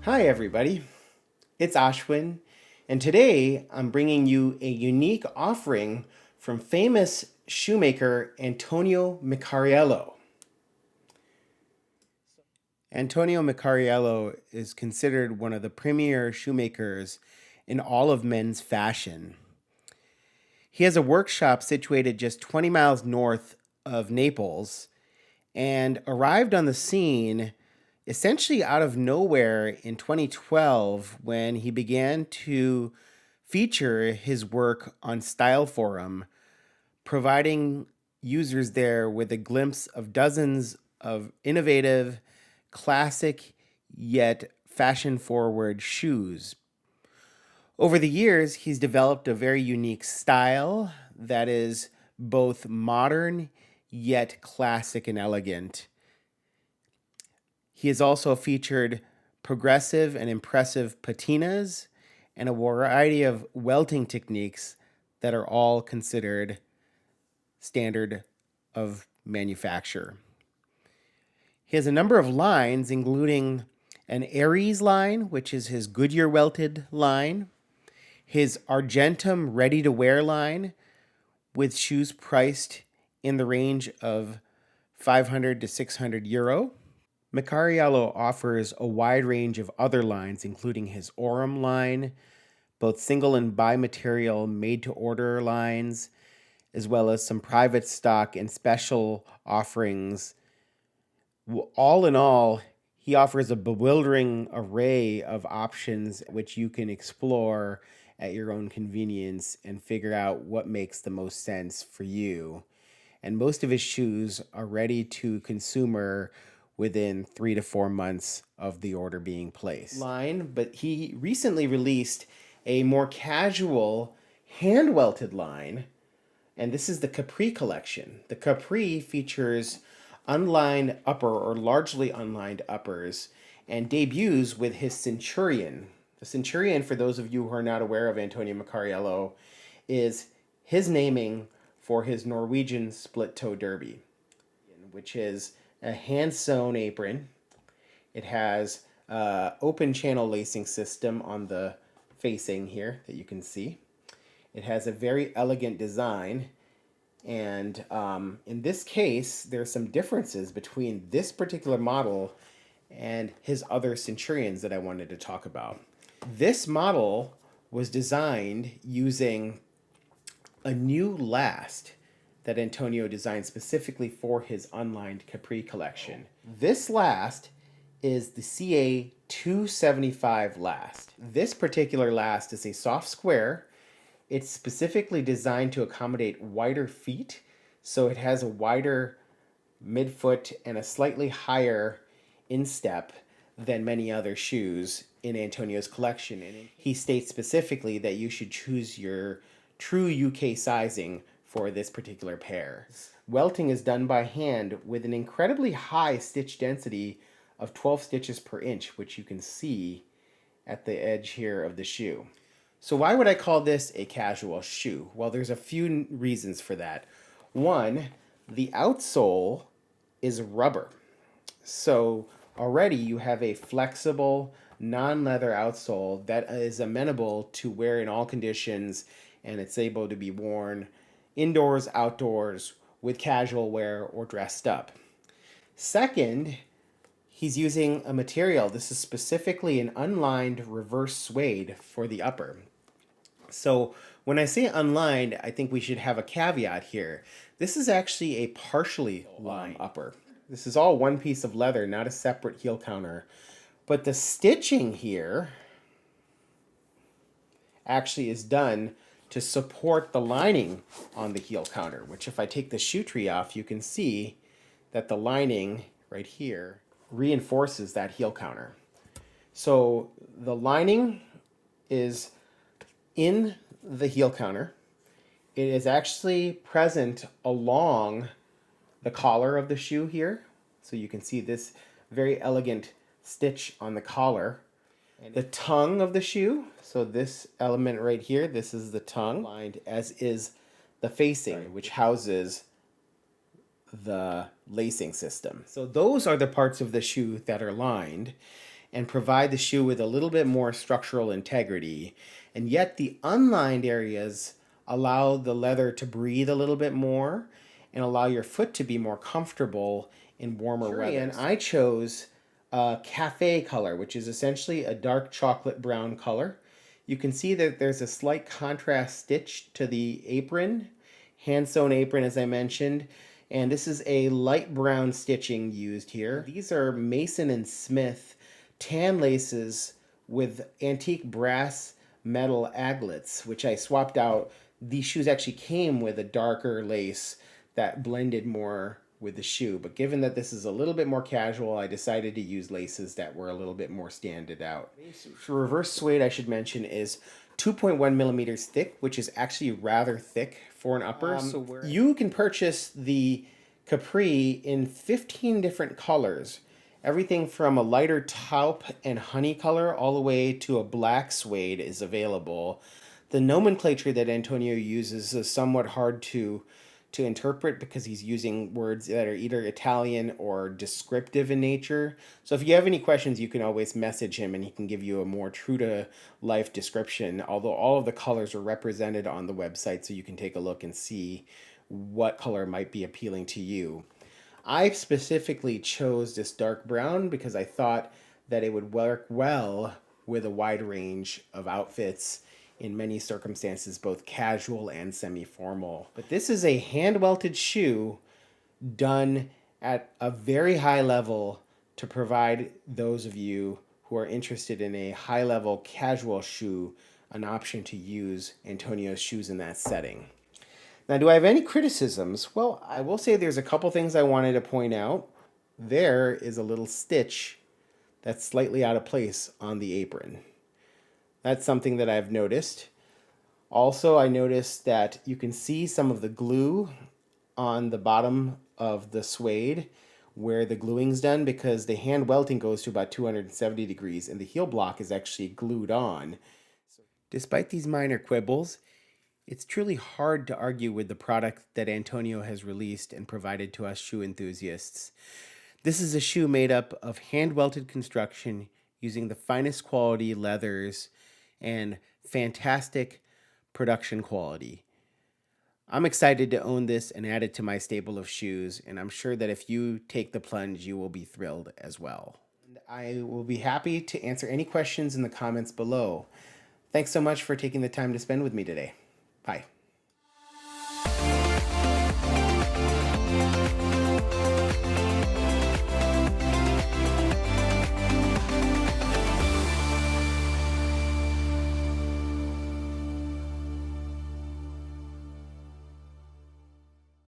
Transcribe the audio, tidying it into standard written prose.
Hi everybody, it's Ashwin, and today I'm bringing you a unique offering from famous shoemaker Antonio Macariello. Antonio Macariello is considered one of the premier shoemakers in all of men's fashion. He has a workshop situated just 20 miles north of Naples and arrived on the scene essentially out of nowhere in 2012 when he began to feature his work on Style Forum, providing users there with a glimpse of dozens of innovative, classic, yet fashion forward shoes. Over the years, he's developed a very unique style that is both modern yet classic and elegant. He has also featured progressive and impressive patinas and a variety of welting techniques that are all considered standard of manufacture. He has a number of lines, including an Aries line, which is his Goodyear welted line, his Argentum ready-to-wear line, with shoes priced in the range of 500 to 600 euro. Macariello offers a wide range of other lines, including his Aurum line, both single and bi-material made-to-order lines, as well as some private stock and special offerings. All in all, he offers a bewildering array of options which you can explore at your own convenience and figure out what makes the most sense for you. And most of his shoes are ready to consumer within 3 to 4 months of the order being placed. But he recently released a more casual hand-welted line, and this is the Capri Collection. The Capri features unlined upper or largely unlined uppers and debuts with his Centurion. The Centurion, for those of you who are not aware of Antonio Macariello, is his naming for his Norwegian Split Toe derby, which is a hand-sewn apron. It has open channel lacing system on the facing here that you can see. It has a very elegant design, and in this case, there's some differences between this particular model and his other Centurions that I wanted to talk about. This model was designed using a new last that Antonio designed specifically for his Unlined Capri collection. This last is the CA 275 last. This particular last is a soft square. It's specifically designed to accommodate wider feet, so it has a wider midfoot and a slightly higher instep than many other shoes in Antonio's collection. And he states specifically that you should choose your true UK sizing for this particular pair. Welting is done by hand with an incredibly high stitch density of 12 stitches per inch, which you can see at the edge here of the shoe. So why would I call this a casual shoe? Well, there's a few reasons for that. One, the outsole is rubber. So already you have a flexible, non-leather outsole that is amenable to wear in all conditions, and it's able to be worn indoors, outdoors, with casual wear, or dressed up. Second, he's using a material. This is specifically an unlined reverse suede for the upper. So when I say unlined, I think we should have a caveat here. This is actually a partially lined upper. This is all one piece of leather, not a separate heel counter. But the stitching here actually is done to support the lining on the heel counter, which if I take the shoe tree off, you can see that the lining right here reinforces that heel counter. So the lining is in the heel counter. It is actually present along the collar of the shoe here. So you can see this very elegant stitch on the collar. And the tongue of the shoe, so this element right here, this is the tongue, lined, as is the facing, which houses the lacing system. So those are the parts of the shoe that are lined. and provide the shoe with a little bit more structural integrity. And yet the unlined areas allow the leather to breathe a little bit more and allow your foot to be more comfortable in warmer weather. And I chose a caffe color, which is essentially a dark chocolate brown color. You can see that there's a slight contrast stitch to the apron, hand sewn apron as I mentioned, and this is a light brown stitching used here. These are Mason and Smith tan laces with antique brass metal aglets, which I swapped out. These shoes actually came with a darker lace that blended more with the shoe, but given that this is a little bit more casual, I decided to use laces that were a little bit more standard out. For reverse suede, I should mention, is 2.1 millimeters thick, which is actually rather thick for an upper. You can purchase the Capri in 15 different colors, everything from a lighter taupe and honey color all the way to a black suede is available. The nomenclature that Antonio uses is somewhat hard to interpret because he's using words that are either Italian or descriptive in nature. So if you have any questions, you can always message him and he can give you a more true to life description, although all of the colors are represented on the website so you can take a look and see what color might be appealing to you. I specifically chose this dark brown because I thought that it would work well with a wide range of outfits in many circumstances, both casual and semi-formal. But this is a hand-welted shoe done at a very high level to provide those of you who are interested in a high-level casual shoe an option to use Antonio's shoes in that setting. Now, do I have any criticisms? Well, I will say there's a couple things I wanted to point out. There is a little stitch that's slightly out of place on the apron. That's something that I've noticed. Also, I noticed that you can see some of the glue on the bottom of the suede where the gluing's done because the hand welting goes to about 270 degrees and the heel block is actually glued on. Despite these minor quibbles, it's truly hard to argue with the product that Antonio has released and provided to us shoe enthusiasts. This is a shoe made up of hand-welted construction using the finest quality leathers and fantastic production quality. I'm excited to own this and add it to my stable of shoes, and I'm sure that if you take the plunge, you will be thrilled as well. And I will be happy to answer any questions in the comments below. Thanks so much for taking the time to spend with me today. Bye.